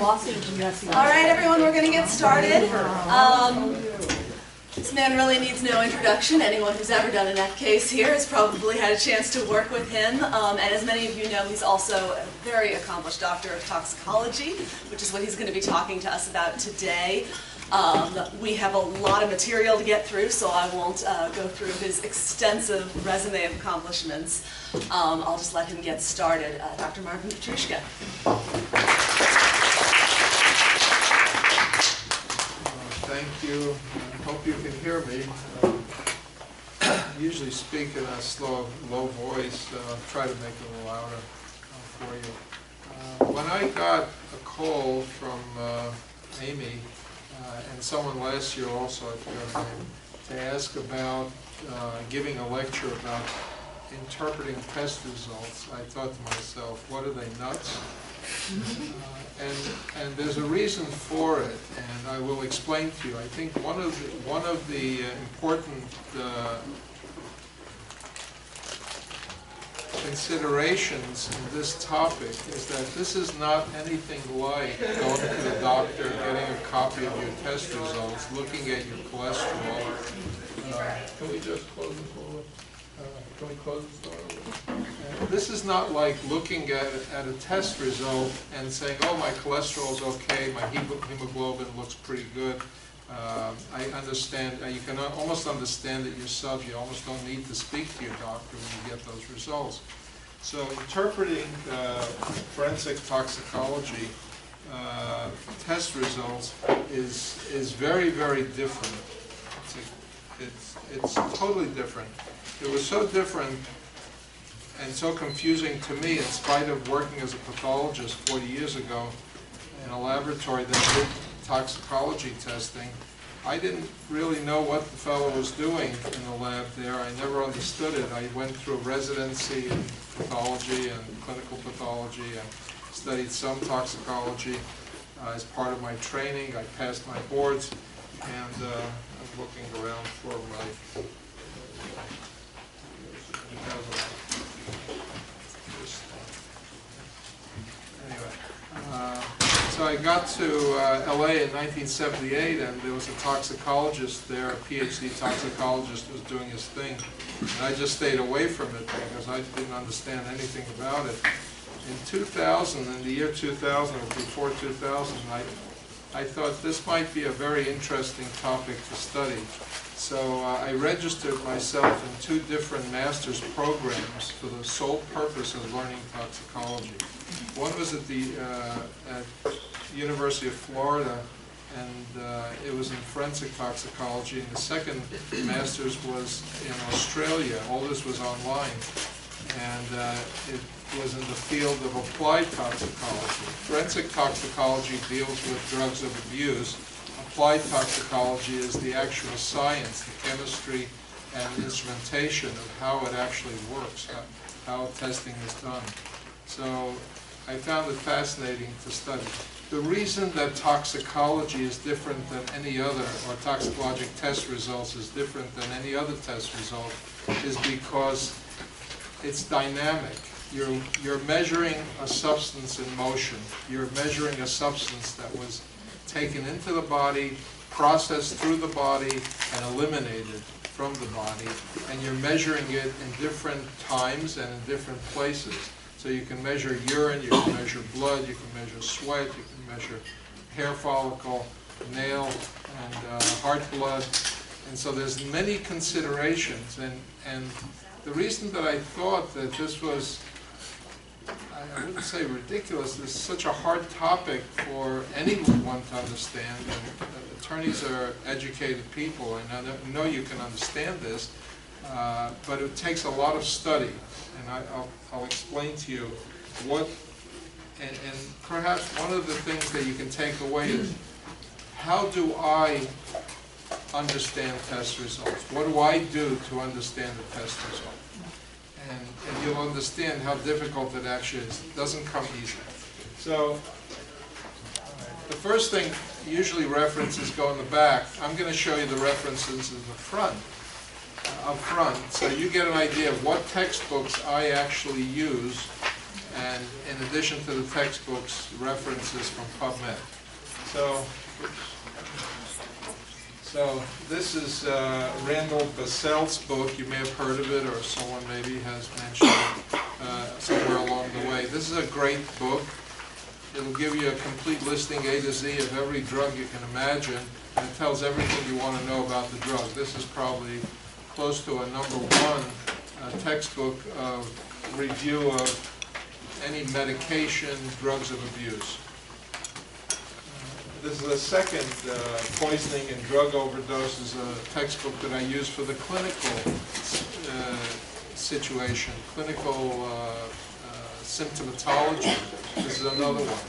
All right, everyone, we're going to get started. This man really needs no introduction. Anyone who's ever done an F case here has probably had a chance to work with him. And as many of you know, he's also a very accomplished doctor of toxicology, which is what he's going to be talking to us about today. We have a lot of material to get through, so I won't go through his extensive resume of accomplishments. I'll just let him get started. Dr. Marvin Petrishuka. Thank you. I hope you can hear me. I usually speak in a slow, low voice. I'll try to make it a little louder for you. When I got a call from Amy, and someone last year also, I forgot her name, to ask about giving a lecture about interpreting test results, I thought to myself, what are they, nuts? And there's a reason for it, and I will explain to you. I think one of the important considerations in this topic is that this is not anything like going to the doctor, getting a copy of your test results, looking at your cholesterol. Can we just close this door? Can we close this door? This is not like looking at a test result and saying, oh, my cholesterol's okay, my hemoglobin looks pretty good. I understand, you can almost understand it yourself. You almost don't need to speak to your doctor when you get those results. So interpreting forensic toxicology test results is very, very different. It's totally different. It was so different and so confusing to me, in spite of working as a pathologist 40 years ago in a laboratory that did toxicology testing. I didn't really know what the fellow was doing in the lab there. I never understood it. I went through a residency in pathology and clinical pathology and studied some toxicology as part of my training. I passed my boards, and I'm looking around for my so I got to LA in 1978, and there was a toxicologist there, a PhD toxicologist, was doing his thing. And I just stayed away from it because I didn't understand anything about it. In 2000, in the year 2000, or before 2000, I thought this might be a very interesting topic to study. So I registered myself in 2 different master's programs for the sole purpose of learning toxicology. One was at the University of Florida, and it was in forensic toxicology, and the second master's was in Australia. All this was online, and it was in the field of applied toxicology. Forensic toxicology deals with drugs of abuse. Applied toxicology is the actual science, the chemistry and instrumentation of how it actually works, how testing is done. So I found it fascinating to study. The reason that toxicology is different than any other, or toxicologic test results is different than any other test result, is because it's dynamic. You're measuring a substance in motion. You're measuring a substance that was taken into the body, processed through the body, and eliminated from the body. And you're measuring it in different times and in different places. So you can measure urine, you can measure blood, you can measure sweat, you can measure hair follicle, nail, and heart blood. And so there's many considerations. And the reason that I thought that this was, I wouldn't say ridiculous, this is such a hard topic for anyone to understand. And attorneys are educated people, and I know you can understand this, but it takes a lot of study. And I'll explain to you what, and perhaps one of the things that you can take away is, how do I understand test results? What do I do to understand the test result? And you'll understand how difficult it actually is. It doesn't come easy. So the first thing, usually references go in the back. I'm going to show you the references in the front. Up front, so you get an idea of what textbooks I actually use and in addition to the textbooks, references from PubMed. So this is Randall Bassel's book. You may have heard of it, or someone maybe has mentioned it somewhere along the way. This is a great book. It'll give you a complete listing, A to Z, of every drug you can imagine, and it tells everything you want to know about the drug. This is probably close to a #1 textbook review of any medication, drugs of abuse. This is the second poisoning and drug overdose is a textbook that I use for the clinical situation, clinical symptomatology. This is another one.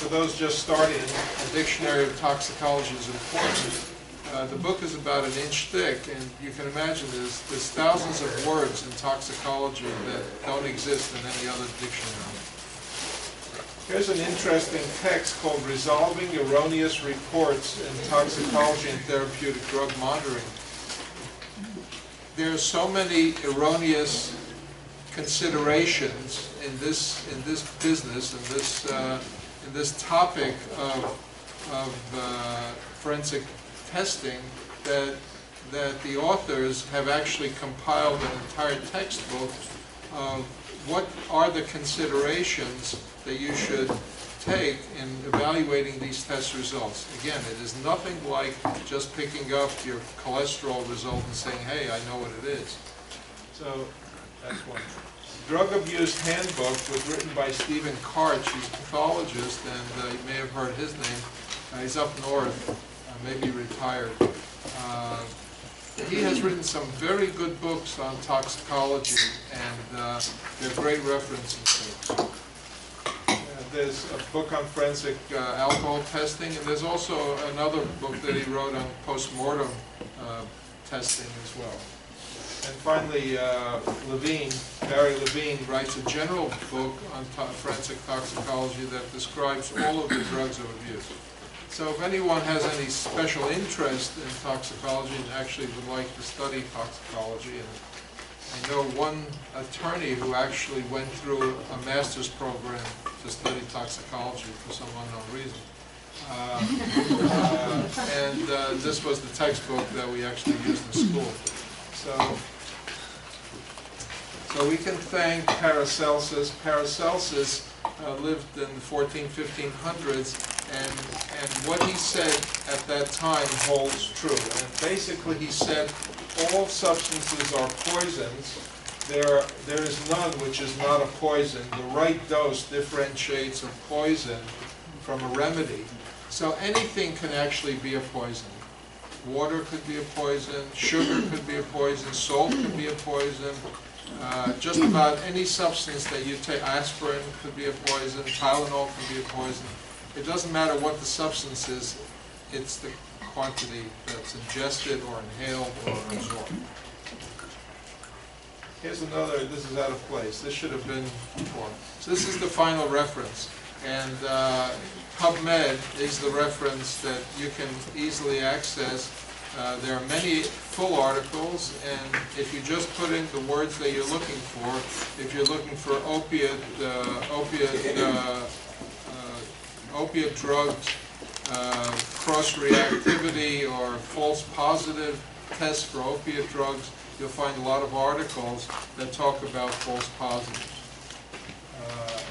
For those just starting, a dictionary of toxicology is important. The book is about an inch thick, and you can imagine there's thousands of words in toxicology that don't exist in any other dictionary. Here's an interesting text called Resolving Erroneous Reports in Toxicology and Therapeutic Drug Monitoring. There are so many erroneous considerations in this business, in this topic of forensic testing, that the authors have actually compiled an entire textbook of what are the considerations that you should take in evaluating these test results. Again, it is nothing like just picking up your cholesterol result and saying, hey, I know what it is. So that's one. Drug Abuse Handbook was written by Stephen Karch. He's a pathologist, and you may have heard his name. He's up north, maybe retired. He has written some very good books on toxicology, and they're great references books. There's a book on forensic alcohol testing, and there's also another book that he wrote on post-mortem testing as well. And finally, Barry Levine writes a general book on forensic toxicology that describes all of the drugs of abuse. So if anyone has any special interest in toxicology and actually would like to study toxicology, and I know one attorney who actually went through a master's program to study toxicology for some unknown reason. This was the textbook that we actually used in school. So we can thank Paracelsus. Paracelsus lived in the 1500s, and what he said at that time holds true. And basically he said all substances are poisons. There is none which is not a poison. The right dose differentiates a poison from a remedy. So anything can actually be a poison. Water could be a poison, sugar could be a poison, salt could be a poison. Just about any substance that you take, aspirin could be a poison, Tylenol can be a poison. It doesn't matter what the substance is, it's the quantity that's ingested or inhaled or absorbed. Here's another, this is out of place. This should have been before. So this is the final reference. And PubMed is the reference that you can easily access. There are many full articles, and if you just put in the words that you're looking for, if you're looking for opiate drugs, cross-reactivity or false positive tests for opiate drugs, you'll find a lot of articles that talk about false positives.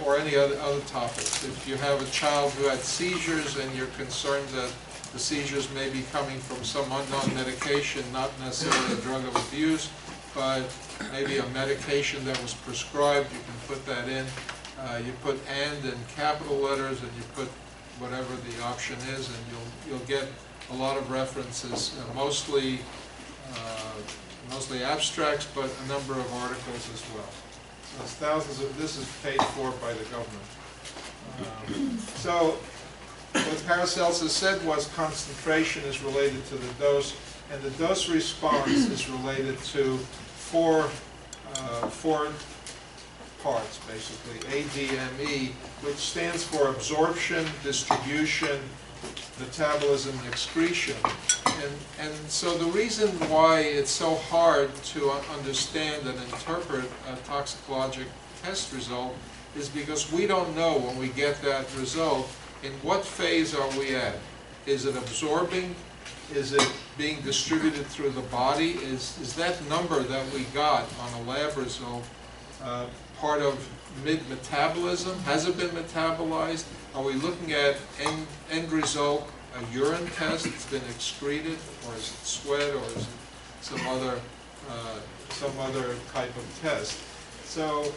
Or any other topics. If you have a child who had seizures and you're concerned that the seizures may be coming from some unknown medication, not necessarily a drug of abuse, but maybe a medication that was prescribed, you can put that in. You put "and" in capital letters, and you put whatever the option is, and you'll get a lot of references, mostly abstracts, but a number of articles as well. There's thousands of, this is paid for by the government. So what Paracelsus said was concentration is related to the dose, and the dose response is related to four parts, basically, ADME, which stands for absorption, distribution, metabolism, and excretion. And so the reason why it's so hard to understand and interpret toxicologic test result is because we don't know when we get that result, in what phase are we at? Is it absorbing? Is it being distributed through the body? Is that number that we got on a lab result part of mid-metabolism? Has it been metabolized? Are we looking at end result, a urine test that's been excreted, or is it sweat, or is it some other type of test? So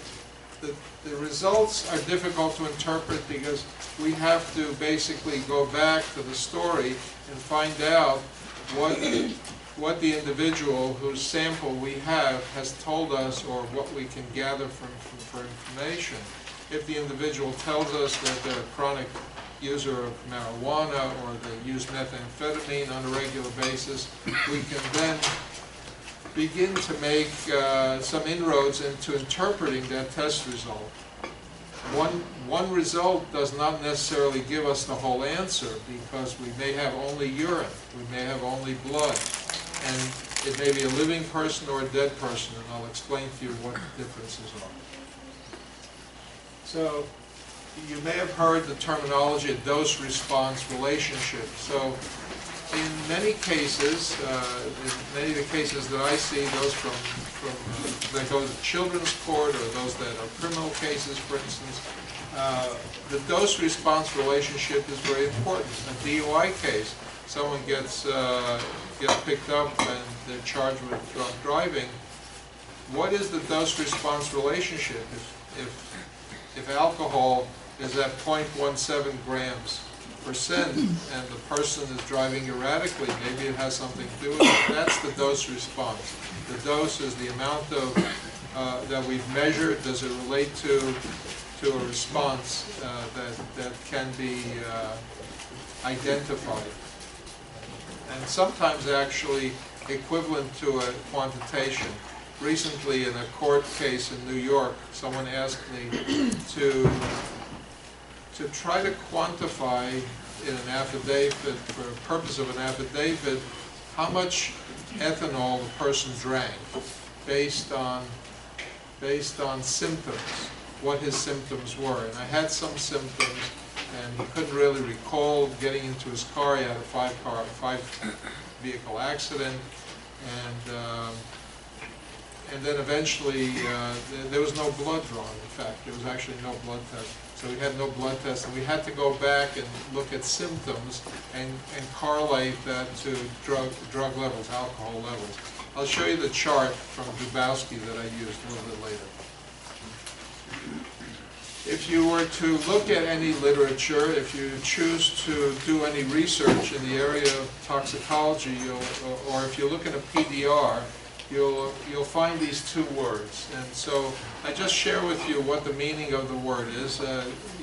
the results are difficult to interpret because we have to basically go back to the story and find out what the individual whose sample we have has told us, or what we can gather for information. If the individual tells us that they're a chronic user of marijuana, or they use methamphetamine on a regular basis, we can then begin to make some inroads into interpreting that test result. One result does not necessarily give us the whole answer, because we may have only urine, we may have only blood, and it may be a living person or a dead person, and I'll explain to you what the differences are. So, you may have heard the terminology of dose-response relationship. So, in many cases, in many of the cases that I see, those that go to children's court, or those that are criminal cases, for instance, the dose-response relationship is very important. A DUI case, someone gets picked up and they're charged with drunk driving. What is the dose-response relationship? If alcohol is at 0.17 grams percent and the person is driving erratically, maybe it has something to do with it. That's the dose response. The dose is the amount of that we've measured. Does it relate to a response that can be identified, and sometimes actually equivalent to a quantitation. Recently, in a court case in New York, someone asked me to try to quantify in an affidavit, for the purpose of an affidavit, how much ethanol the person drank based on symptoms, what his symptoms were. And I had some symptoms, and he couldn't really recall getting into his car. He had a five-vehicle accident, and then eventually there was no blood drawn. In fact, there was actually no blood test. So we had no blood test, and we had to go back and look at symptoms and correlate that to drug levels, alcohol levels. I'll show you the chart from Dubowski that I used a little bit later. If you were to look at any literature, if you choose to do any research in the area of toxicology, or if you look at a PDR, you'll find these two words. And so I just share with you what the meaning of the word is.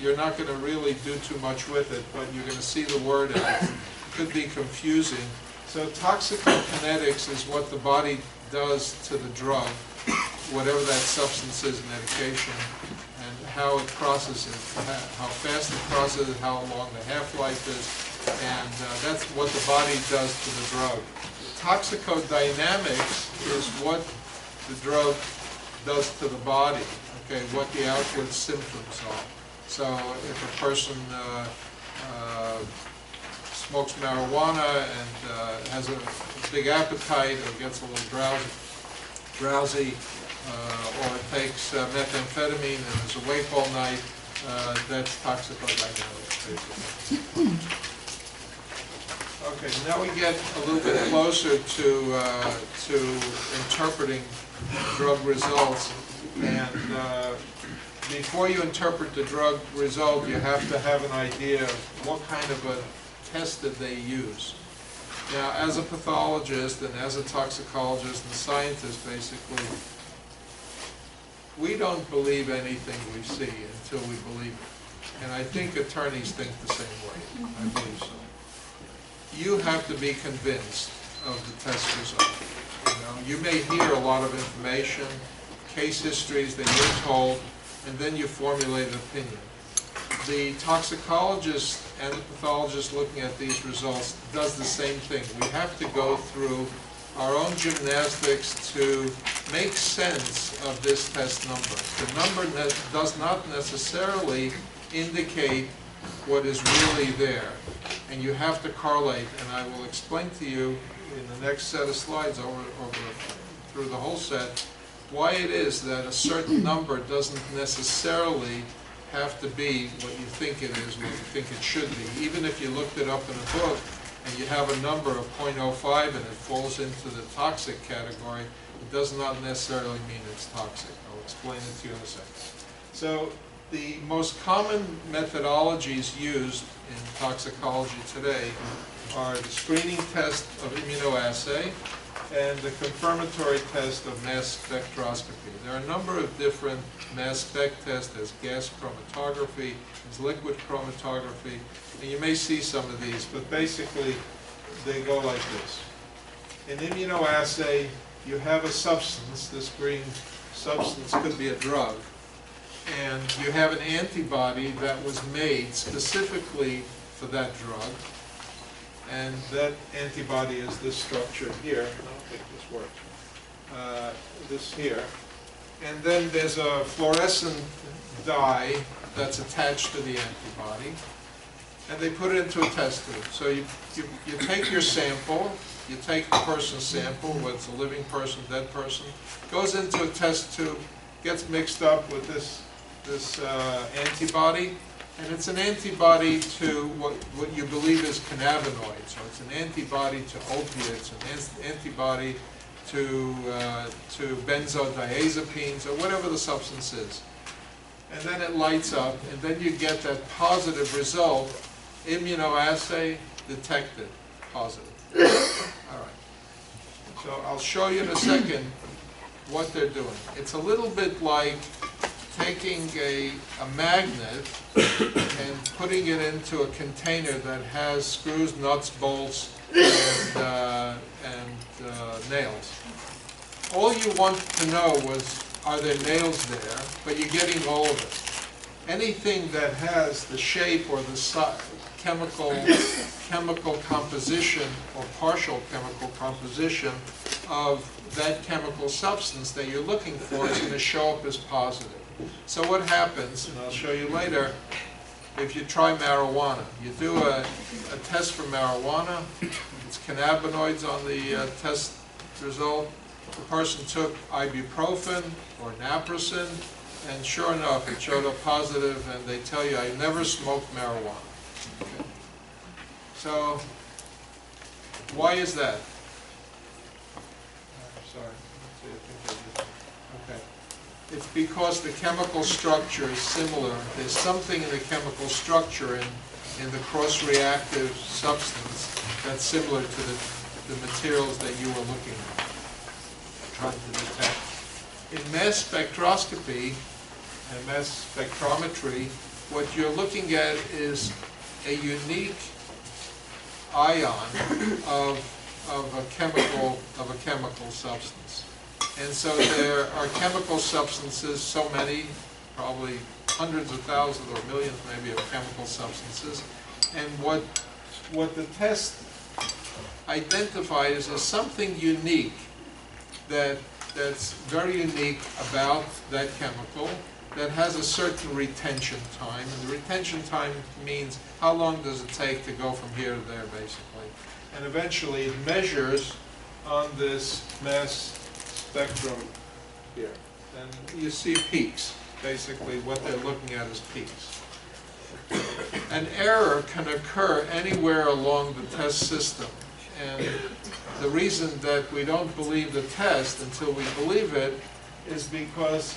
You're not going to really do too much with it, but you're going to see the word, and it could be confusing. So toxicokinetics is what the body does to the drug, whatever that substance is, medication, and how it processes, how fast it processes, how long the half-life is, and that's what the body does to the drug. Toxicodynamics is what the drug does to the body, okay, what the outward symptoms are. So if a person smokes marijuana and has a big appetite, or gets a little drowsy, or takes methamphetamine and is awake all night, that's toxicodynamics, basically. Okay, now we get a little bit closer to interpreting drug results, and before you interpret the drug result, you have to have an idea of what kind of a test did they use. Now, as a pathologist and as a toxicologist and scientist, basically, we don't believe anything we see until we believe it. And I think attorneys think the same way. I believe so. You have to be convinced of the test result. You may hear a lot of information, case histories that you're told, and then you formulate an opinion. The toxicologist and the pathologist looking at these results does the same thing. We have to go through our own gymnastics to make sense of this test number. The number does not necessarily indicate what is really there. And you have to correlate, and I will explain to you in the next set of slides through the whole set why it is that a certain number doesn't necessarily have to be what you think it is, what you think it should be. Even if you looked it up in a book and you have a number of 0.05 and it falls into the toxic category, it does not necessarily mean it's toxic. I'll explain it to you in a second. So the most common methodologies used in toxicology today are the screening test of immunoassay and the confirmatory test of mass spectroscopy. There are a number of different mass spec tests. There's gas chromatography, there's liquid chromatography, and you may see some of these, but basically they go like this. In immunoassay, you have a substance. This green substance could be a drug, and you have an antibody that was made specifically for that drug, and that antibody is this structure here. I don't think this works. This here. And then there's a fluorescent dye that's attached to the antibody, and they put it into a test tube. So you take your sample, you take the person's sample, whether it's a living person, dead person, goes into a test tube, gets mixed up with this antibody, and it's an antibody to what you believe is cannabinoids. So it's an antibody to opiates, an antibody to benzodiazepines, or whatever the substance is. And then it lights up, and then you get that positive result. Immunoassay detected positive. All right. So I'll show you in a second what they're doing. It's a little bit like taking a magnet and putting it into a container that has screws, nuts, bolts, and nails. All you want to know was, are there nails there? But you're getting all of it. Anything that has the shape or the chemical composition or partial chemical composition of that chemical substance that you're looking for is going to show up as positive. So what happens, and I'll show you later, if you try marijuana. You do a test for marijuana, it's cannabinoids on the test result. The person took ibuprofen or naproxen, and sure enough, it showed up positive, and they tell you, I never smoked marijuana. Okay. So, why is that? Sorry. Okay. It's because the chemical structure is similar. There's something in the chemical structure in the cross-reactive substance that's similar to the materials that you were looking at, trying to detect. In mass spectroscopy and mass spectrometry, what you're looking at is a unique ion of a chemical substance. And so there are chemical substances, so many, probably hundreds of thousands or millions maybe of chemical substances. And what the test identified is something unique that's very unique about that chemical that has a certain retention time. And the retention time means how long does it take to go from here to there, basically. And eventually it measures on this mass spectrum here. And you see peaks. Basically what they're looking at is peaks. An error can occur anywhere along the test system. And the reason that we don't believe the test until we believe it is because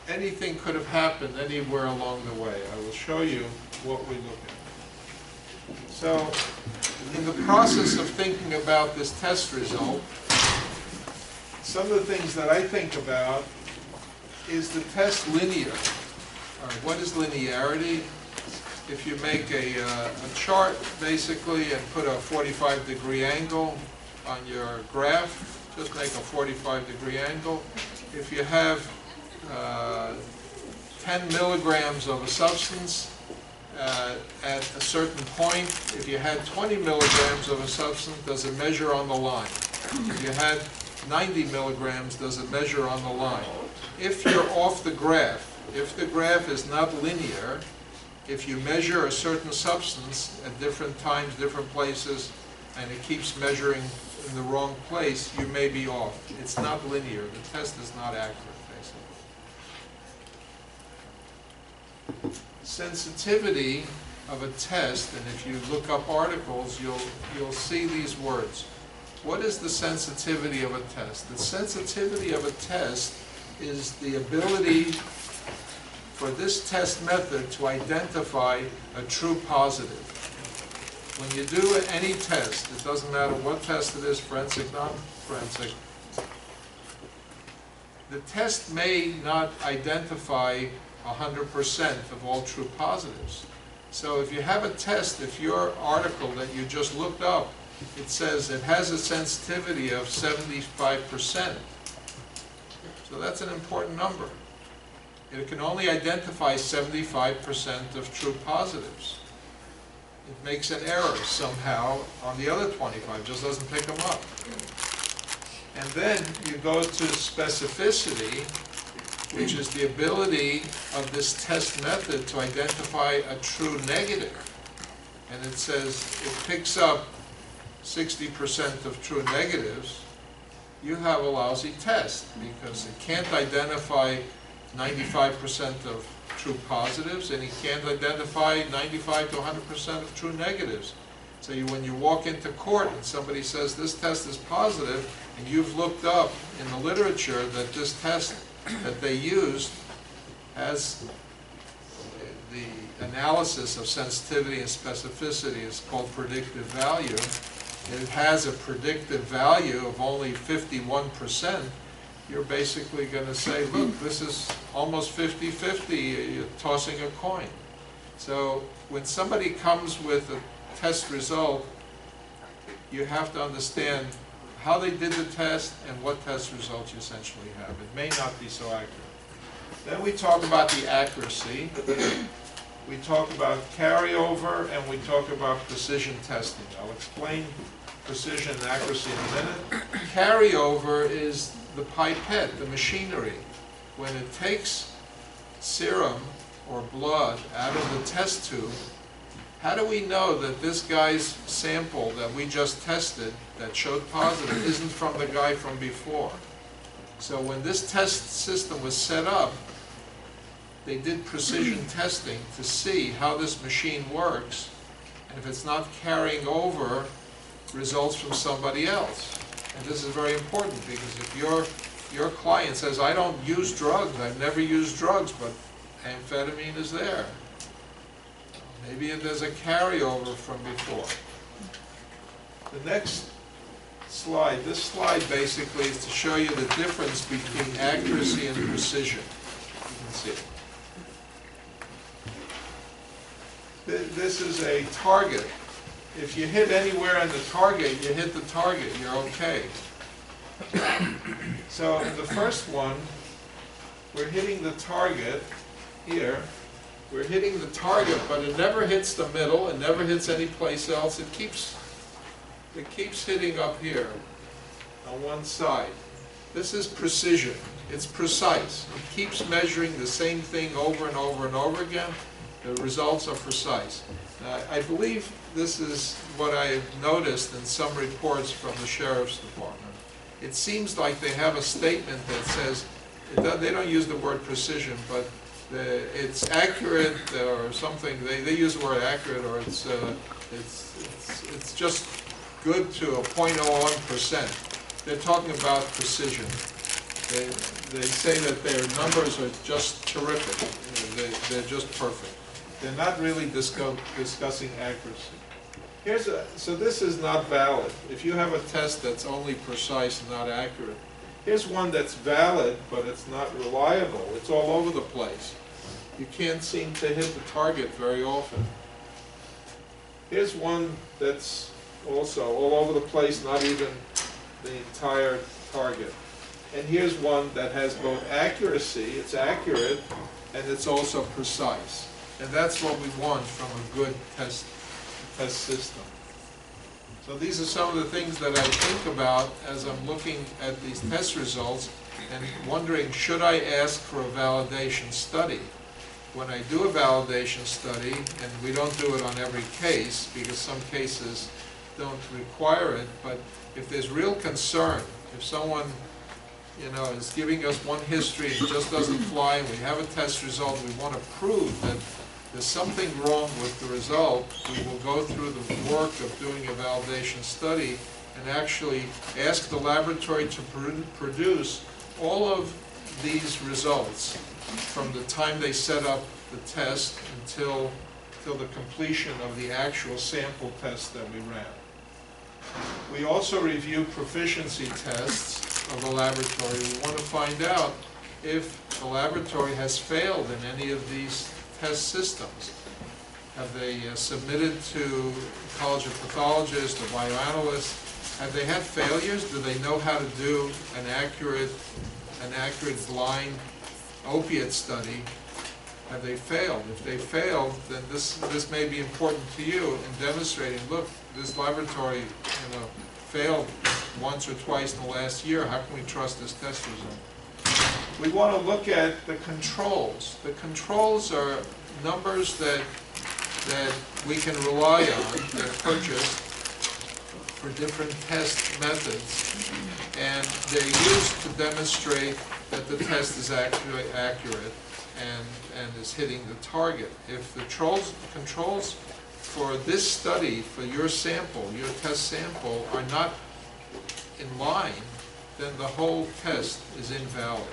anything could have happened anywhere along the way. I will show you what we look at. So, in the process of thinking about this test result, some of the things that I think about is the test linear. All right, what is linearity? If you make a chart, basically, and put a 45-degree angle on your graph, just make a 45-degree angle. If you have 10 milligrams of a substance, at a certain point, if you had 20 milligrams of a substance, does it measure on the line? If you had 90 milligrams, does it measure on the line? If you're off the graph, if the graph is not linear, if you measure a certain substance at different times, different places, and it keeps measuring in the wrong place, you may be off. It's not linear. The test is not accurate, basically. Sensitivity of a test, and if you look up articles, you'll see these words. What is the sensitivity of a test? The sensitivity of a test is the ability for this test method to identify a true positive. When you do any test, it doesn't matter what test it is, forensic, non-forensic, the test may not identify 100% of all true positives. So if you have a test, if your article that you just looked up, it says it has a sensitivity of 75%. So that's an important number. It can only identify 75% of true positives. It makes an error somehow on the other 25, just doesn't pick them up. And then you go to specificity, which is the ability of this test method to identify a true negative. And it says it picks up 60% of true negatives. You have a lousy test because it can't identify 95% of true positives, and it can't identify 95 to 100% of true negatives. So when you walk into court and somebody says this test is positive, and you've looked up in the literature that this test that they used has the analysis of sensitivity and specificity is called predictive value. It has a predictive value of only 51%. You're basically going to say, look, this is almost 50-50, you're tossing a coin. So when somebody comes with a test result, you have to understand how they did the test and what test results you essentially have. It may not be so accurate. Then we talk about the accuracy. We talk about carryover, and we talk about precision testing. I'll explain precision and accuracy in a minute. Carryover is the pipette, the machinery. When it takes serum or blood out of the test tube, how do we know that this guy's sample that we just tested that showed positive isn't from the guy from before? So when this test system was set up, they did precision testing to see how this machine works, and if it's not carrying over results from somebody else. And this is very important, because if your client says, I don't use drugs, I've never used drugs, but amphetamine is there. Maybe there's a carryover from before. The next slide, this slide basically is to show you the difference between accuracy and precision. You can see it. This is a target. If you hit anywhere on the target, you hit the target, you're okay. So in the first one, we're hitting the target here. We're hitting the target, but it never hits the middle, it never hits any place else. It keeps hitting up here on one side. This is precision. It's precise. It keeps measuring the same thing over and over and over again. The results are precise. I believe this is what I've noticed in some reports from the Sheriff's Department. It seems like they have a statement that says, they don't use the word precision, but it's accurate or something. They use the word accurate, or it's just good to a 0.01%. They're talking about precision. They say that their numbers are just terrific. They're just perfect. They're not really discussing accuracy. So this is not valid. If you have a test that's only precise and not accurate, here's one that's valid, but it's not reliable. It's all over the place. You can't seem to hit the target very often. Here's one that's also all over the place, not even the entire target. And here's one that has both accuracy, it's accurate, and it's also precise. And that's what we want from a good test system. So these are some of the things that I think about as I'm looking at these test results and wondering, should I ask for a validation study? When I do a validation study, and we don't do it on every case because some cases don't require it, but if there's real concern, if someone is giving us one history and it just doesn't fly, and we have a test result, we want to prove that there's something wrong with the result, we will go through the work of doing a validation study and actually ask the laboratory to produce all of these results from the time they set up the test until the completion of the actual sample test that we ran. We also review proficiency tests of the laboratory. We want to find out if the laboratory has failed in any of these test systems. Have they submitted to College of Pathologists or bioanalysts? Have they had failures? Do they know how to do an accurate blind opiate study? Have they failed? If they failed, then this may be important to you in demonstrating, look, this laboratory failed once or twice in the last year. How can we trust this test result? We want to look at the controls. The controls are numbers that we can rely on, that are purchased for different test methods, and they're used to demonstrate that the test is actually accurate and is hitting the target. If the controls for this study, for your sample, your test sample, are not in line, then the whole test is invalid.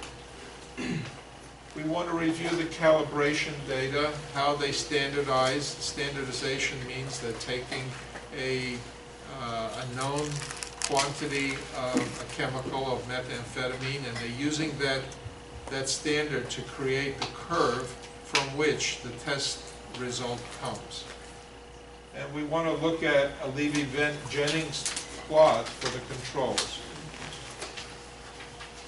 We want to review the calibration data, how they standardize. Standardization means they're taking a known quantity of a chemical, of methamphetamine, and they're using that standard to create the curve from which the test result comes. And we want to look at a Levy-Jennings plot for the controls.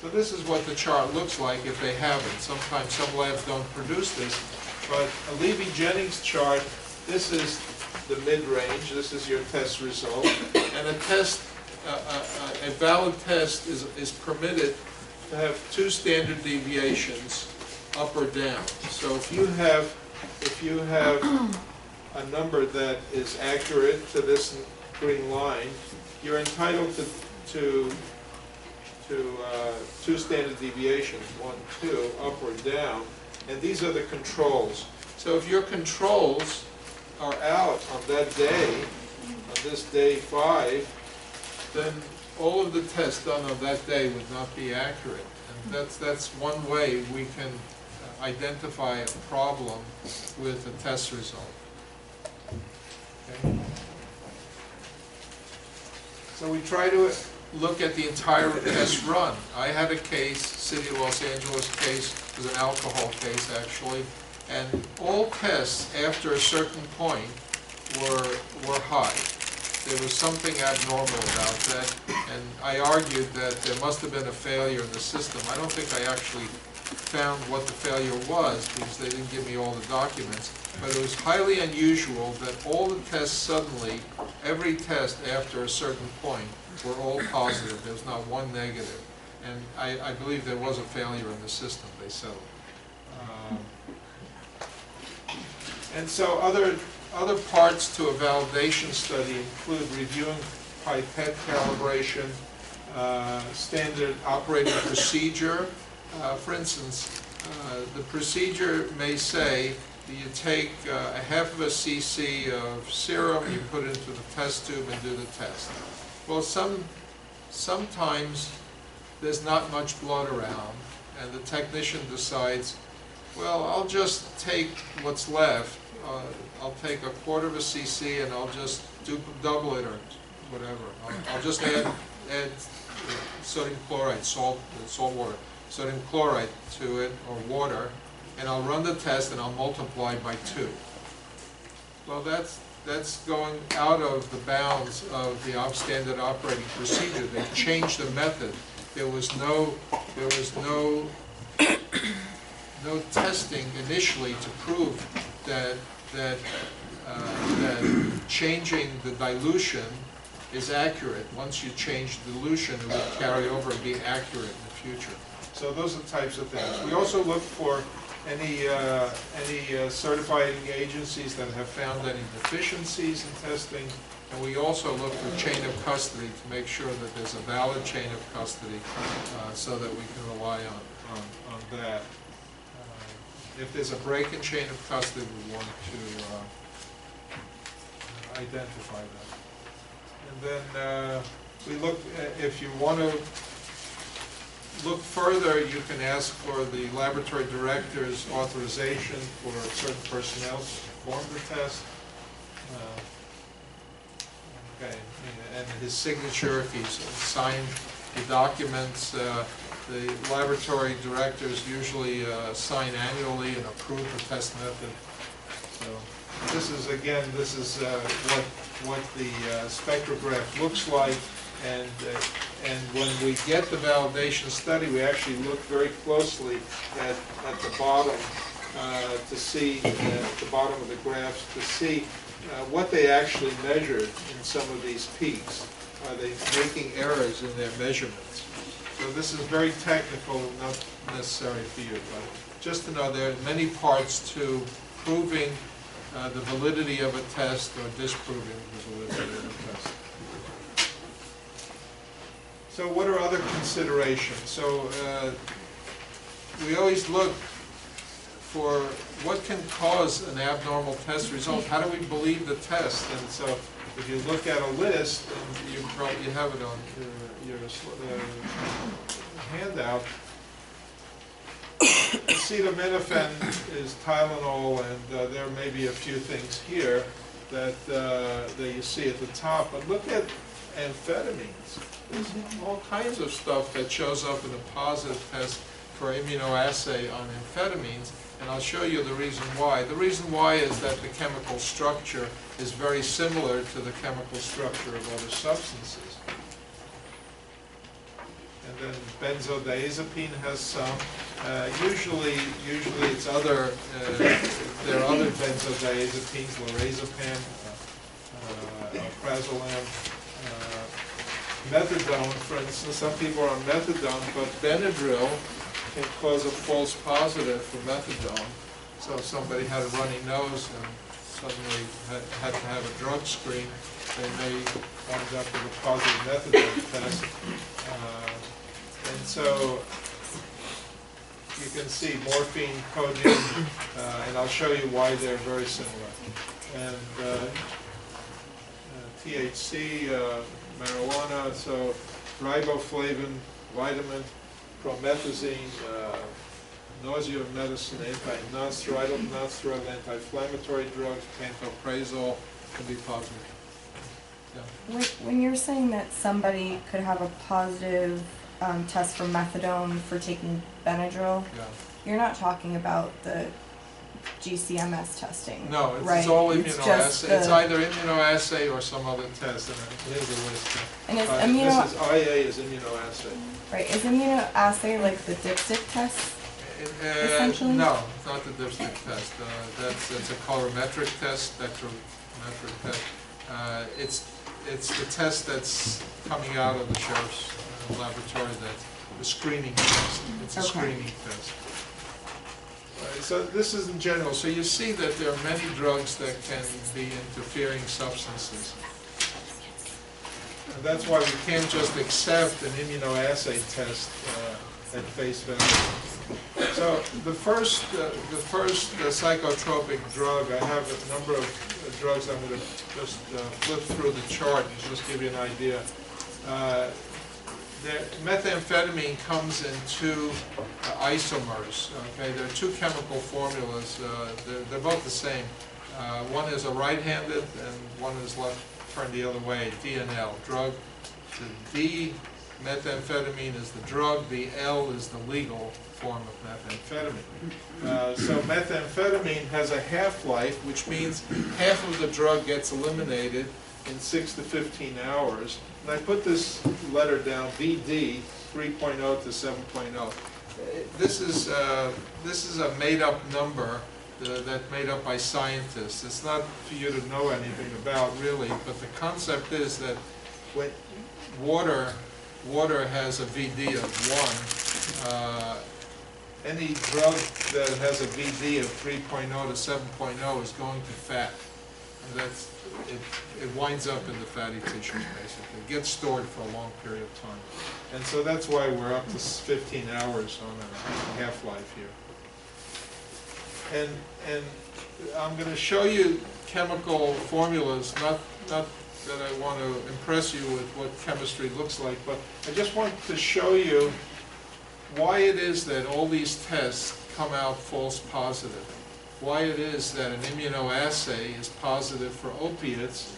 So this is what the chart looks like if they haven't. Sometimes some labs don't produce this, but a Levy-Jennings chart, this is the mid-range, this is your test result, and a valid test is permitted to have two standard deviations, up or down. So if you have a number that is accurate to this green line, you're entitled to two standard deviations, 1, 2, up or down, and these are the controls. So if your controls are out on that day, on this day 5, then all of the tests done on that day would not be accurate. And that's one way we can identify a problem with a test result. Okay. So we try to look at the entire test run. I had a case, City of Los Angeles case, it was an alcohol case actually, and all tests after a certain point were high. There was something abnormal about that, and I argued that there must have been a failure in the system. I don't think I actually found what the failure was because they didn't give me all the documents, but it was highly unusual that all the tests suddenly, every test after a certain point, were all positive. There was not one negative. And I believe there was a failure in the system, they settled. And so other parts to a validation study include reviewing pipette calibration, standard operating procedure. For instance, the procedure may say that you take a half of a cc of serum, you put it into the test tube and do the test. Well, sometimes there's not much blood around, and the technician decides, well, I'll just take what's left. I'll take a quarter of a cc and I'll just double it or whatever. I'll just add sodium chloride, salt water, sodium chloride to it, or water, and I'll run the test and I'll multiply by 2. Well, that's going out of the bounds of the standard operating procedure. They've changed the method. There was no testing initially to prove that changing the dilution is accurate. Once you change dilution, it will carry over and be accurate in the future. So those are the types of things. We also look for any certifying agencies that have found any deficiencies in testing, and we also look for chain of custody to make sure that there's a valid chain of custody so that we can rely on that. If there's a break in chain of custody, we want to identify that. And then we look, if you want to look further, you can ask for the laboratory director's authorization for certain personnel to perform the test. Okay, and his signature if he's signed the documents. The laboratory directors usually sign annually and approve the test method. So this is, again, this is what the spectrograph looks like. And when we get the validation study, we actually look very closely at the bottom to see, at the bottom of the graphs, to see what they actually measured in some of these peaks. Are they making errors in their measurements? So this is very technical, not necessary for you, but just to know there are many parts to proving the validity of a test or disproving the validity of a test. So what are other considerations? So we always look for what can cause an abnormal test result. How do we believe the test? And so if you look at a list, and you have it on your handout, acetaminophen is Tylenol, and there may be a few things here that you see at the top. But look at amphetamines. There's all kinds of stuff that shows up in a positive test for immunoassay on amphetamines, and I'll show you the reason why. The reason why is that the chemical structure is very similar to the chemical structure of other substances. And then benzodiazepine has some. Usually it's other. There are other benzodiazepines, lorazepam, alprazolam. Methadone, for instance, some people are on methadone, but Benadryl can cause a false positive for methadone. So if somebody had a runny nose and suddenly had to have a drug screen, they may wind up with a positive methadone test. And so you can see morphine, codeine, and I'll show you why they're very similar. And THC, marijuana, so riboflavin, vitamin, promethazine, nausea medicine, non-steroidal, anti-inflammatory drugs, pantoprazole can be positive. Yeah. When you're saying that somebody could have a positive test for methadone for taking Benadryl, Yeah. you're not talking about the Gcms testing. No, right? It's all It's immunoassay. It's either immunoassay or some other test. And here's the list. And it's this is IA is immunoassay. Right. Is immunoassay like the dipstick test? Essentially? No, it's not the dipstick test. That's a colorimetric test, spectrometric test. It's the test that's coming out of the sheriff's laboratory. That's the screening test. It's a screening test. So this is in general. So you see that there are many drugs that can be interfering substances. And that's why we can't just accept an immunoassay test at face value. So the first psychotropic drug, I have a number of drugs. I'm going to just flip through the chart and just give you an idea. Methamphetamine comes in two isomers. Okay, there are two chemical formulas. They're both the same. One is a right-handed and one is left turned the other way. DNL, drug. The D methamphetamine is the drug. The L is the legal form of methamphetamine. So methamphetamine has a half-life, which means half of the drug gets eliminated in 6 to 15 hours. And I put this letter down, BD, 3.0 to 7.0. This is a made-up number that's made up by scientists. It's not for you to know anything about really, but the concept is that when water has a VD of 1. Any drug that has a VD of 3.0 to 7.0 is going to fat. And it winds up in the fatty tissues, basically. It gets stored for a long period of time. And so that's why we're up to 15 hours on a half-life here. And I'm going to show you chemical formulas, not that I want to impress you with what chemistry looks like, but I just want to show you why it is that all these tests come out false positive. Why it is that an immunoassay is positive for opiates.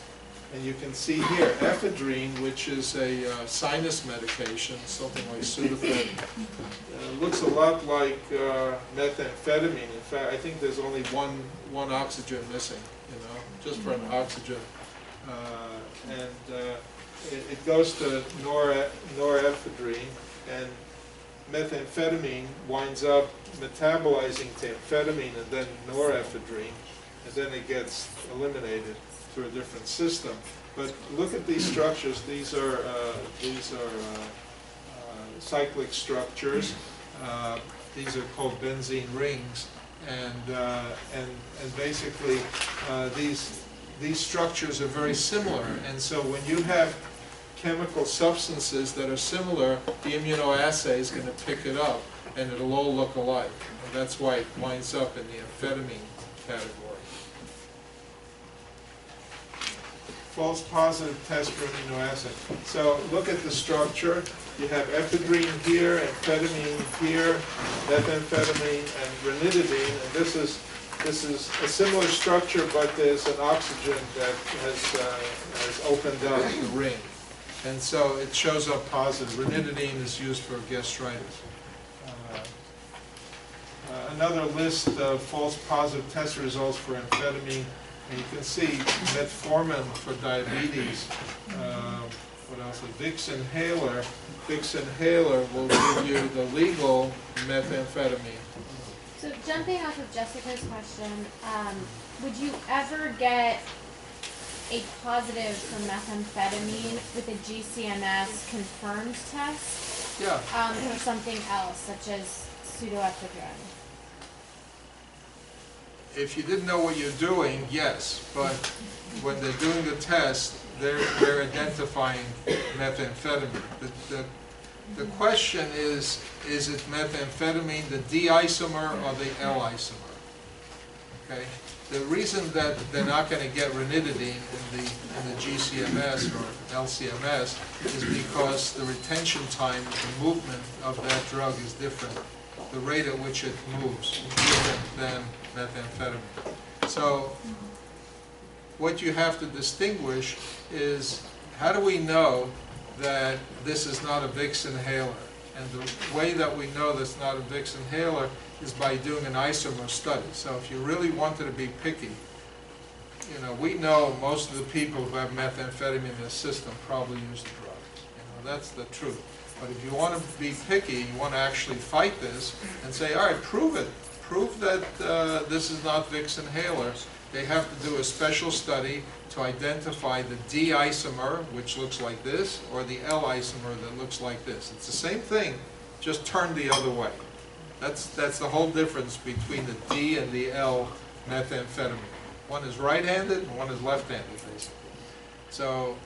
And you can see here, ephedrine, which is a sinus medication, something like Sudafed, looks a lot like methamphetamine. In fact, I think there's only one oxygen missing, just for an oxygen. It goes to norephedrine, and methamphetamine winds up metabolizing to amphetamine and then norephedrine, and then it gets eliminated through a different system. But look at these structures. These are cyclic structures. These are called benzene rings, and basically these structures are very similar. And so when you have chemical substances that are similar, the immunoassay is going to pick it up, and it'll all look alike. And that's why it winds up in the amphetamine category. False positive test for aminoacid. So look at the structure. You have ephedrine here, amphetamine here, methamphetamine, and ranitidine. And this is a similar structure, but there's an oxygen that has opened up the ring. And so it shows up positive. Ranitidine is used for gastritis. Another list of false positive test results for amphetamine. And you can see metformin for diabetes. What else? A Vicks inhaler. Vicks inhaler will give you the legal methamphetamine. So jumping off of Jessica's question, would you ever get a positive for methamphetamine with a GCMS confirmed test? Yeah. For something else, such as pseudoephedrine? If you didn't know what you're doing, yes. But when they're doing the test, they're identifying methamphetamine. The question is it methamphetamine, the D isomer or the L isomer? Okay. The reason that they're not going to get ranitidine in the GCMS or LCMS is because the retention time, the movement of that drug is different. The rate at which it moves is different than methamphetamine. So what you have to distinguish is, how do we know that this is not a Vicks inhaler? And the way that we know that's not a Vicks inhaler is by doing an isomer study. So if you really wanted to be picky, we know most of the people who have methamphetamine in their system probably use the drug. That's the truth. But if you want to be picky, you want to actually fight this and say, all right, prove it. Prove that this is not Vicks inhaler. They have to do a special study to identify the D isomer, which looks like this, or the L isomer that looks like this. It's the same thing, just turned the other way. That's the whole difference between the D and the L methamphetamine. One is right-handed and one is left-handed, basically. So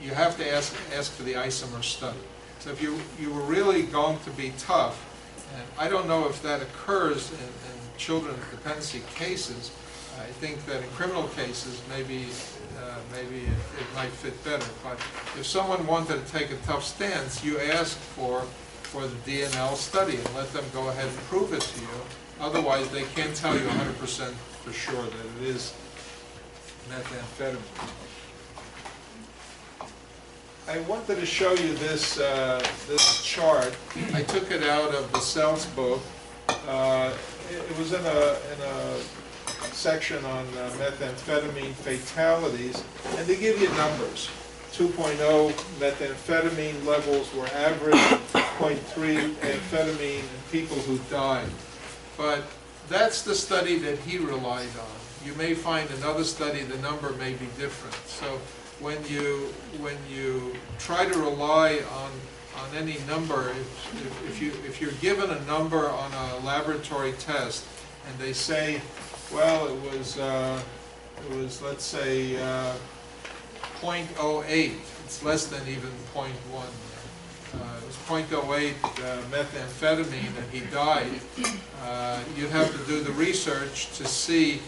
you have to ask for the isomer study. So if you were really going to be tough, and I don't know if that occurs in children with dependency cases. I think that in criminal cases, maybe it might fit better. But if someone wanted to take a tough stance, you ask for the D&L study and let them go ahead and prove it to you. Otherwise, they can't tell you 100% for sure that it is methamphetamine. I wanted to show you this chart. I took it out of the Sells book. It was in a section on methamphetamine fatalities, and they give you numbers. 2.0 methamphetamine levels were average, 0.3 amphetamine in people who died. But that's the study that he relied on. You may find another study, the number may be different. So when you try to rely on any number, if you're given a number on a laboratory test, and they say, well, it was let's say 0.08. It's less than even 0.1. It was 0.08 methamphetamine, and he died. You'd have to do the research to see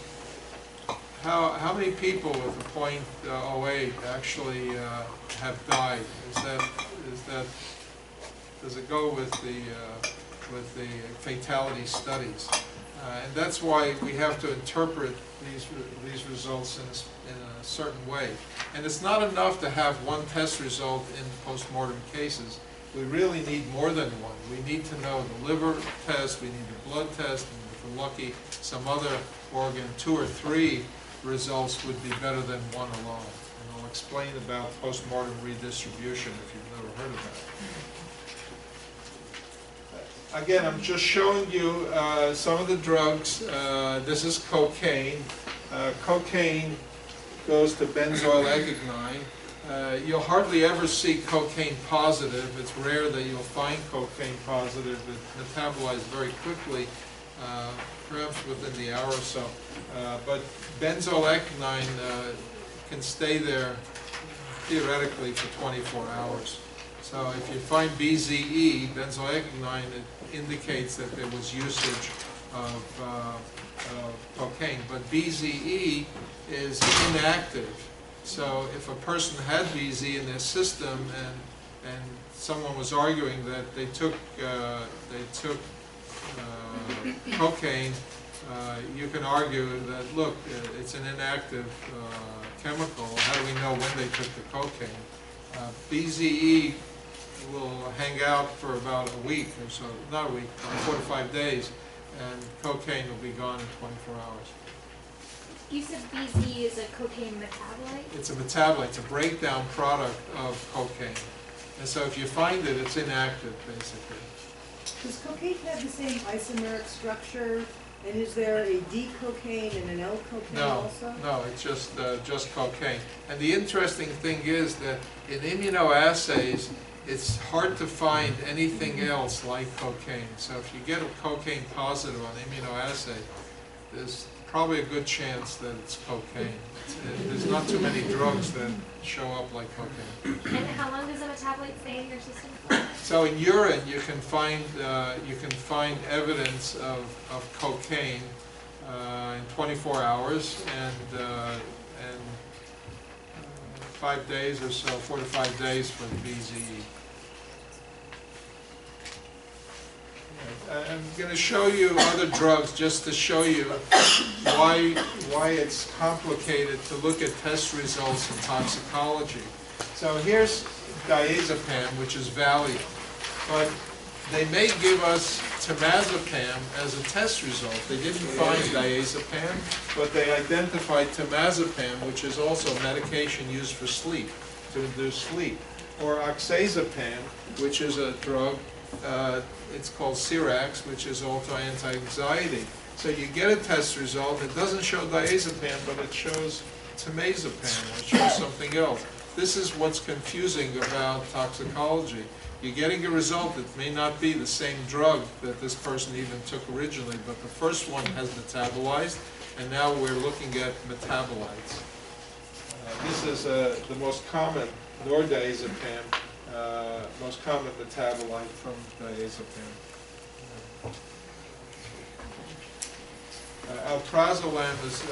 how many people with a 0.08 actually have died. Does it go with the fatality studies? And that's why we have to interpret these results in a certain way. And it's not enough to have one test result in post-mortem cases. We really need more than one. We need to know the liver test, we need the blood test, and if we're lucky, some other organ. 2 or 3 results would be better than one alone. And I'll explain about post-mortem redistribution if you've never heard of that. Again, I'm just showing you some of the drugs. This is cocaine. Cocaine goes to benzoyl ecgonine. You'll hardly ever see cocaine positive. It's rare that you'll find cocaine positive. It metabolizes very quickly, perhaps within the hour or so. But benzoyl ecgonine can stay there theoretically for 24 hours. So if you find BZE, benzoyl ecgonine, it indicates that there was usage of cocaine. But BZE is inactive. So if a person had BZ in their system and someone was arguing that they took cocaine, you can argue that, look, it's an inactive chemical. How do we know when they took the cocaine? BZE will hang out for about a week or so, not a week, 4 to 5 days, and cocaine will be gone in 24 hours. You said BZ is a cocaine metabolite? It's a metabolite, it's a breakdown product of cocaine. And so if you find it, it's inactive, basically. Does cocaine have the same isomeric structure? And is there a D-cocaine and an L-cocaine also? No, it's just cocaine. And the interesting thing is that in immunoassays, it's hard to find anything else like cocaine. So if you get a cocaine positive on immunoassay, there's probably a good chance that it's cocaine. There's not too many drugs that show up like cocaine. And how long does a metabolite stay in your system for? So in urine, you can find evidence of cocaine in 24 hours and 5 days or so, 4 to 5 days for the BZE. I'm going to show you other drugs just to show you why it's complicated to look at test results in toxicology. So here's diazepam, which is Valium, but they may give us temazepam as a test result. They didn't find diazepam, but they identified temazepam, which is also a medication used for sleep, to induce sleep, or oxazepam, which is a drug. It's called Cirax, which is also anti-anxiety. So you get a test result, it doesn't show diazepam, but it shows temazepam, or it shows something else. This is what's confusing about toxicology. You're getting a result that may not be the same drug that this person even took originally, but the first one has metabolized, and now we're looking at metabolites. This is the most common, nordiazepam, most common metabolite from diazepam. Alprazolam is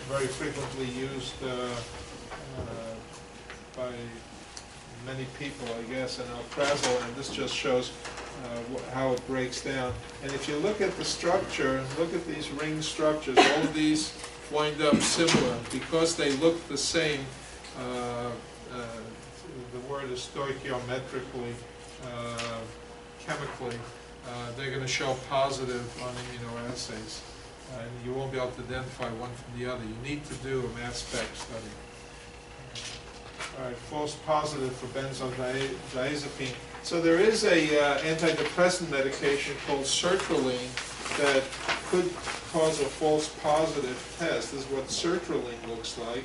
very frequently used by many people, I guess, and alprazolam, this just shows how it breaks down. And if you look at the structure, look at these ring structures, all of these wind up similar. Because they look the same, the word is stoichiometrically, chemically, they're going to show positive on immunoassays. And you won't be able to identify one from the other. You need to do a mass spec study. All right, false positive for benzodiazepine. So there is a antidepressant medication called sertraline that could cause a false positive test. This is what sertraline looks like.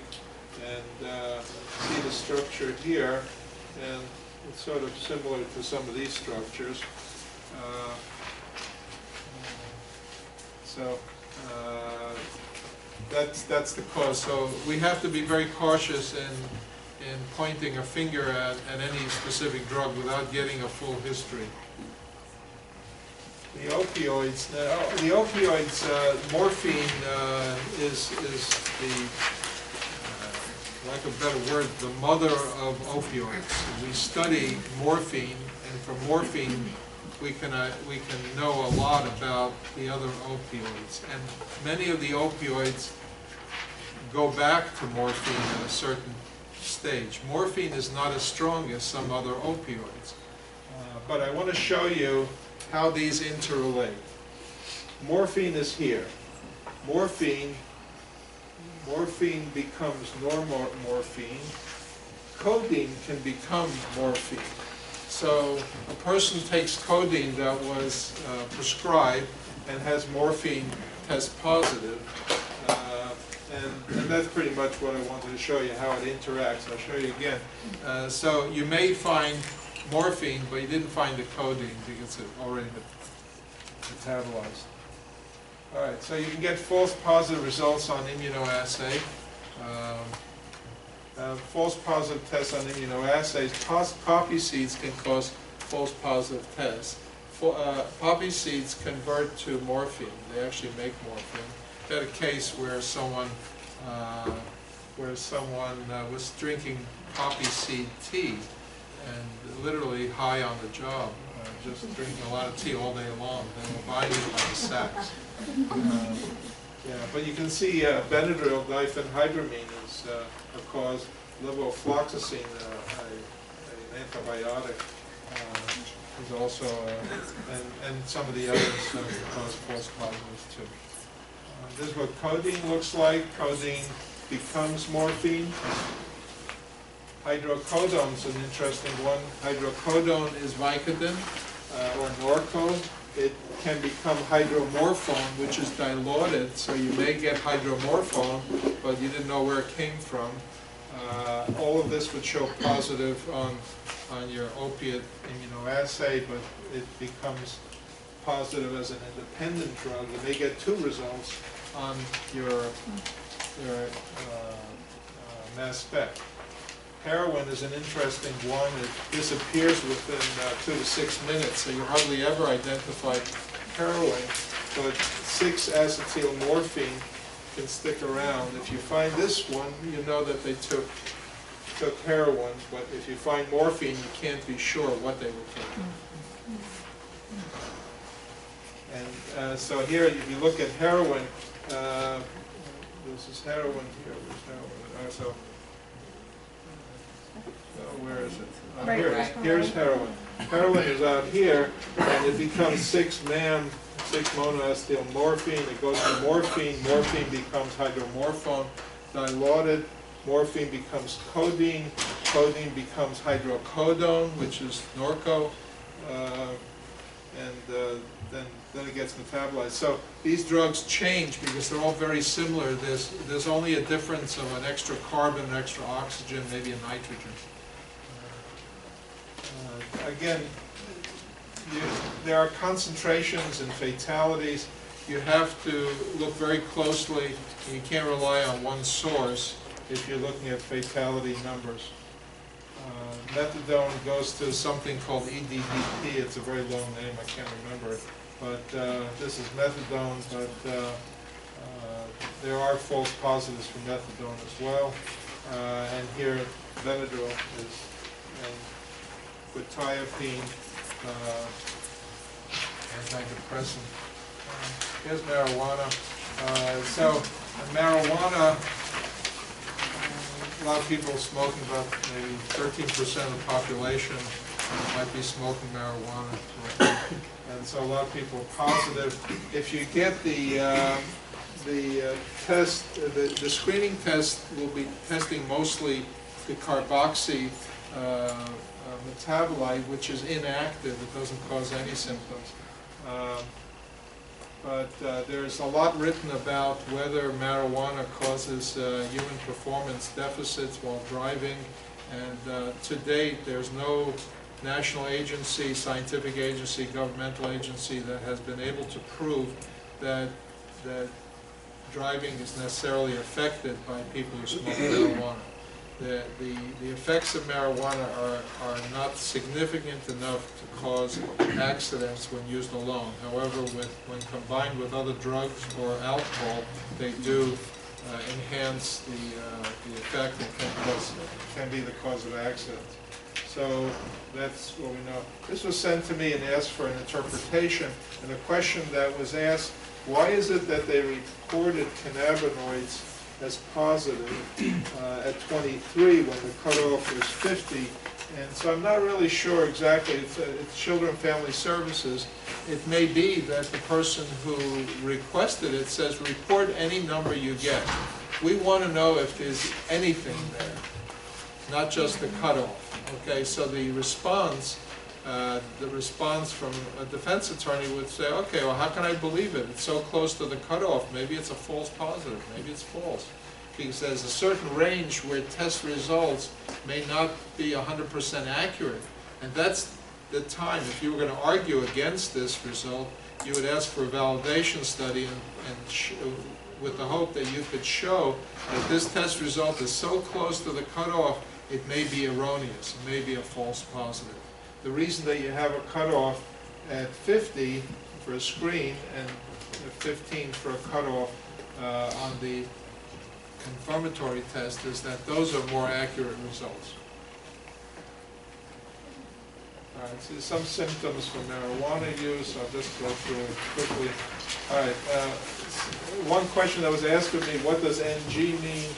And see the structure here, and it's sort of similar to some of these structures. That's the cause. So we have to be very cautious in pointing a finger at any specific drug without getting a full history. The opioids, morphine is the, lack of a better word, the mother of opioids. We study morphine, and from morphine we can know a lot about the other opioids. And many of the opioids go back to morphine at a certain stage. Morphine is not as strong as some other opioids. But I want to show you how these interrelate. Morphine is here. Morphine becomes morphine. Codeine can become morphine. So a person takes codeine that was prescribed and has morphine test positive. And that's pretty much what I wanted to show you, how it interacts. I'll show you again. So you may find morphine, but you didn't find the codeine because it's already metabolized. All right, so you can get false positive results on immunoassay. False positive tests on immunoassays. Poppy seeds can cause false positive tests. Poppy seeds convert to morphine. They actually make morphine. I had a case where someone was drinking poppy seed tea and literally high on the job, just drinking a lot of tea all day long. They were buying it by the sacks. Yeah, but you can see Benadryl diphenhydramine is a cause. Levofloxacin, an antibiotic, is also, and some of the others cause false positives too. This is what codeine looks like. Codeine becomes morphine. Hydrocodone is an interesting one. Hydrocodone is Vicodin or Norco. It can become hydromorphone, which is diluted, so you may get hydromorphone, but you didn't know where it came from. All of this would show positive on your opiate immunoassay, but it becomes positive as an independent drug. You may get two results on your mass spec. Heroin is an interesting one. It disappears within 2 to 6 minutes, so you hardly ever identify heroin, but 6-acetylmorphine can stick around. If you find this one, you know that they took heroin, but if you find morphine, you can't be sure what they were taking. And so here, if you look at heroin, this is heroin here. There's heroin. So where is it? Right, here it is. Here's heroin. Heroin is out here, and it becomes 6-monoacetylmorphine. It goes to morphine. Morphine becomes hydromorphone, diluted. Morphine becomes codeine. Codeine becomes hydrocodone, which is Norco, and then it gets metabolized. So these drugs change because they're all very similar. There's only a difference of an extra carbon, an extra oxygen, maybe a nitrogen. Again, there are concentrations and fatalities. You have to look very closely. You can't rely on one source if you're looking at fatality numbers. Methadone goes to something called EDDP. It's a very long name. I can't remember it. But this is methadone, but there are false positives for methadone as well. And here, Benadryl is, and quetiapine, antidepressant. Here's marijuana. So marijuana, a lot of people smoking, about maybe 13% of the population might be smoking marijuana. And so a lot of people are positive. If you get the test, the screening test will be testing mostly the carboxy metabolite, which is inactive. It doesn't cause any symptoms. but there's a lot written about whether marijuana causes human performance deficits while driving, and to date there's no national agency, scientific agency, governmental agency that has been able to prove that driving is necessarily affected by people who smoke marijuana. The effects of marijuana are not significant enough to cause accidents when used alone. However, when combined with other drugs or alcohol, they do enhance the effect and can be the cause of accidents. So that's what we know. This was sent to me and asked for an interpretation, and the question that was asked, why is it that they reported cannabinoids as positive at 23 when the cutoff was 50? And so I'm not really sure exactly. It's Children and Family Services. It may be that the person who requested it says, report any number you get. We want to know if there's anything there, not just the cutoff. Okay, so the response from a defense attorney would say, okay, well, how can I believe it? It's so close to the cutoff. Maybe it's a false positive. Maybe it's false. Because there's a certain range where test results may not be 100% accurate. And that's the time, if you were going to argue against this result, you would ask for a validation study with the hope that you could show that this test result is so close to the cutoff, it may be erroneous, it may be a false positive. The reason that you have a cutoff at 50 for a screen and 15 for a cutoff on the confirmatory test is that those are more accurate results. All right, so some symptoms for marijuana use. I'll just go through it quickly. All right, one question that was asked of me, what does NG mean,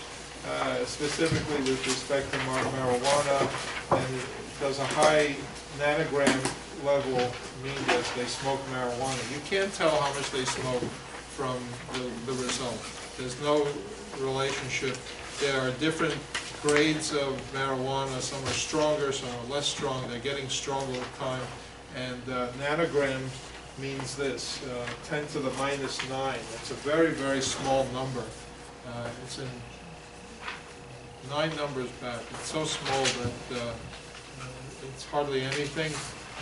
specifically with respect to marijuana, and does a high nanogram level mean that they smoke marijuana? You can't tell how much they smoke from the result. There's no relationship. There are different grades of marijuana. Some are stronger, some are less strong. They're getting stronger with time. And nanogram means this, 10 to the minus 9. It's a very, very small number. It's in 9 numbers back. It's so small that it's hardly anything.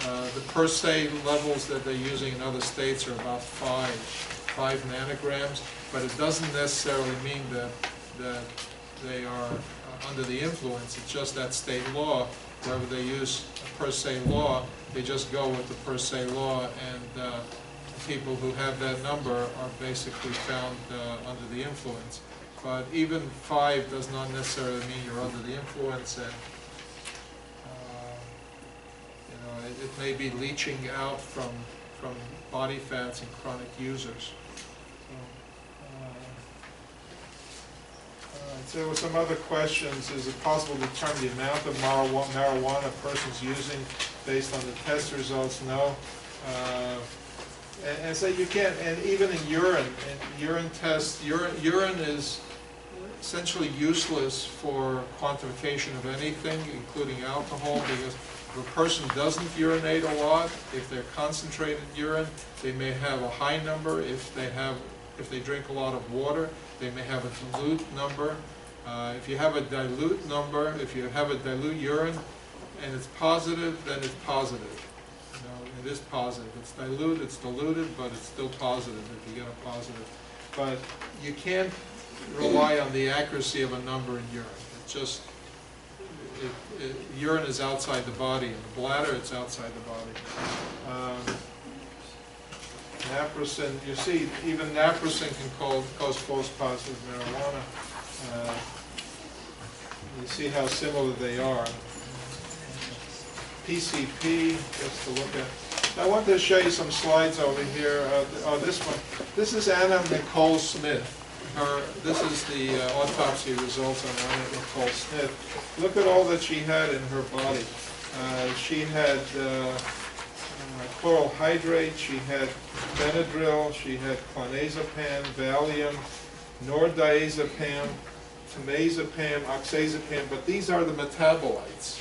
The per se levels that they're using in other states are about 5 nanograms, but it doesn't necessarily mean that they are under the influence. It's just that state law. Wherever they use a per se law, they just go with the per se law, and people who have that number are basically found under the influence. But even 5 does not necessarily mean you're under the influence, and it may be leaching out from body fats in chronic users. So there were some other questions. Is it possible to determine the amount of marijuana a person's using based on the test results? No. And so you can't, and even in urine tests, urine is essentially useless for quantification of anything, including alcohol, because if a person doesn't urinate a lot, if they're concentrated urine, they may have a high number. If they drink a lot of water, they may have a dilute number. If you have a dilute number, if you have a dilute urine and it's positive, then it's positive. It is positive. It's dilute, it's diluted, but it's still positive if you get a positive. But you can't rely on the accuracy of a number in urine. It just, urine is outside the body. In the bladder, it's outside the body. Naproxen, you see, even naproxen can cause false positive marijuana. You see how similar they are. PCP, just to look at. I wanted to show you some slides over here. This one. This is Anna Nicole Smith. This is the autopsy results on Anna Nicole Smith. Look at all that she had in her body. She had chloral hydrate, she had Benadryl, she had clonazepam, Valium, nordiazepam, temazepam, oxazepam, but these are the metabolites.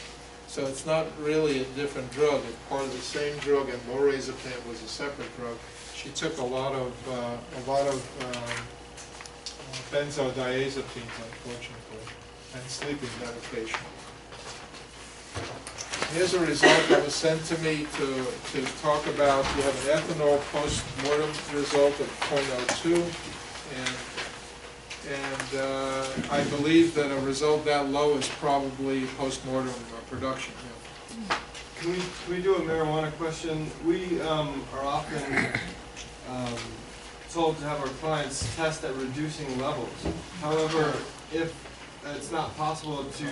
So it's not really a different drug. It's part of the same drug, and lorazepam was a separate drug. She took a lot of benzodiazepines, unfortunately, and sleeping medication. Here's a result that was sent to me to talk about. You have an ethanol post-mortem result of 0.02, and I believe that a result that low is probably post-mortem production. Yeah. Can we do a marijuana question? We are often told to have our clients test at reducing levels. However, if it's not possible to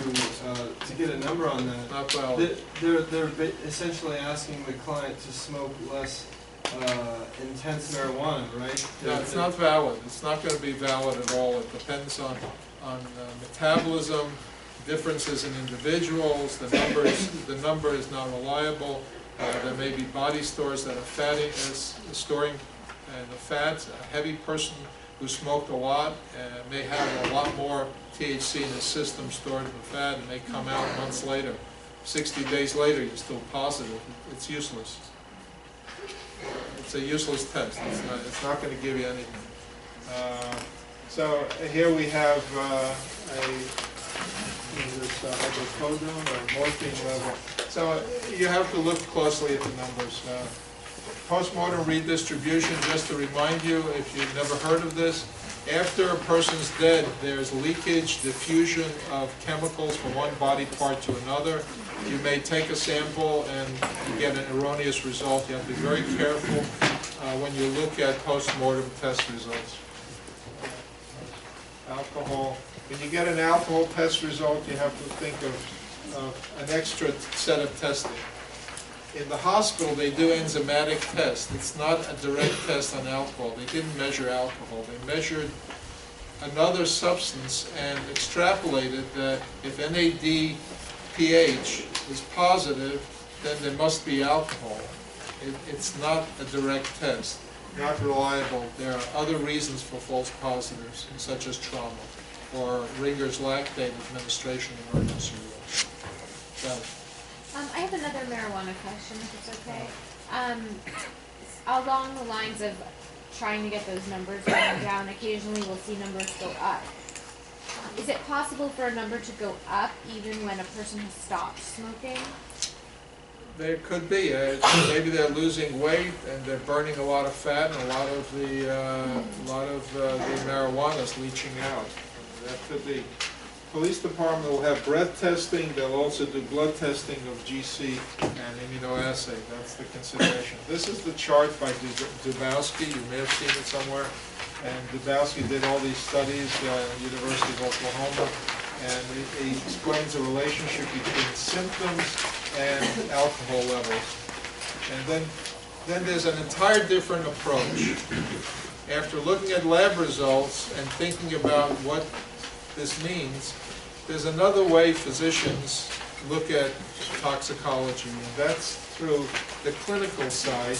get a number on that, Not valid. they're essentially asking the client to smoke less intense marijuana, right? No, it's not valid. It's not going to be valid at all. It depends on metabolism, differences in individuals. The number is not reliable. There may be body stores that are storing the fats. A heavy person who smoked a lot may have a lot more THC in his system stored in the fat, and may come out months later. 60 days later, you're still positive. It's useless. It's a useless test. It's not going to give you anything. So here we have hydrocodone or morphine level. So you have to look closely at the numbers. Postmortem redistribution, just to remind you, if you've never heard of this, after a person's dead, there's leakage, diffusion of chemicals from one body part to another. You may take a sample and you get an erroneous result. You have to be very careful when you look at post-mortem test results. Alcohol. When you get an alcohol test result, you have to think of an extra set of testing. In the hospital, they do enzymatic tests. It's not a direct test on alcohol. They didn't measure alcohol. They measured another substance and extrapolated that if NADPH is positive, then there must be alcohol. It's not a direct test, not reliable. There are other reasons for false positives, such as trauma or Ringer's lactate administration emergency room. So, I have another marijuana question, if it's okay. Along the lines of trying to get those numbers going down, occasionally we'll see numbers go up. Is it possible for a number to go up even when a person has stopped smoking? there could be. Maybe they're losing weight and they're burning a lot of fat, and a lot of the marijuana is leaching out. That could be. Police department will have breath testing. They'll also do blood testing of GC and immunoassay. That's the consideration. This is the chart by Dubowski. You may have seen it somewhere. And Dubowski did all these studies at the University of Oklahoma. And he explains the relationship between symptoms and alcohol levels. And then there's an entire different approach. After looking at lab results and thinking about what this means, there's another way physicians look at toxicology, and that's through the clinical side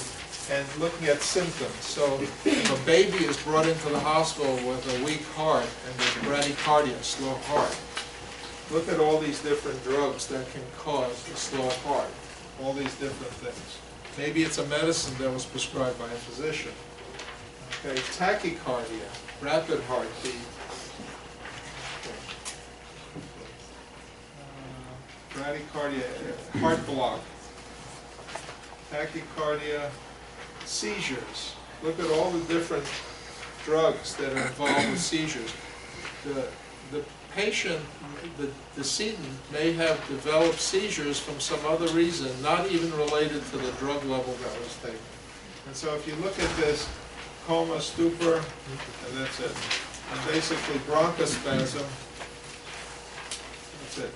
and looking at symptoms. So if a baby is brought into the hospital with a weak heart and with bradycardia, slow heart, look at all these different drugs that can cause a slow heart, all these different things. Maybe it's a medicine that was prescribed by a physician. Okay, tachycardia, rapid heartbeat. Bradycardia, heart block, tachycardia, seizures. Look at all the different drugs that are involved with seizures. The patient, the decedent, may have developed seizures from some other reason, not even related to the drug level that was taken. And so if you look at this, coma, stupor, and that's it. And basically bronchospasm, that's it.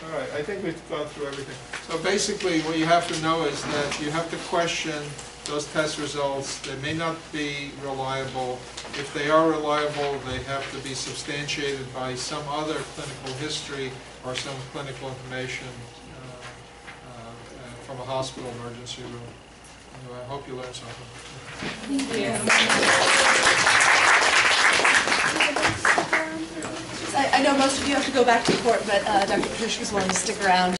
All right, I think we've gone through everything. So basically what you have to know is that you have to question those test results. They may not be reliable. If they are reliable, they have to be substantiated by some other clinical history or some clinical information from a hospital emergency room. Anyway, I hope you learned something. Thank you. I know most of you have to go back to court, but Dr. Petrishuka is willing to stick around.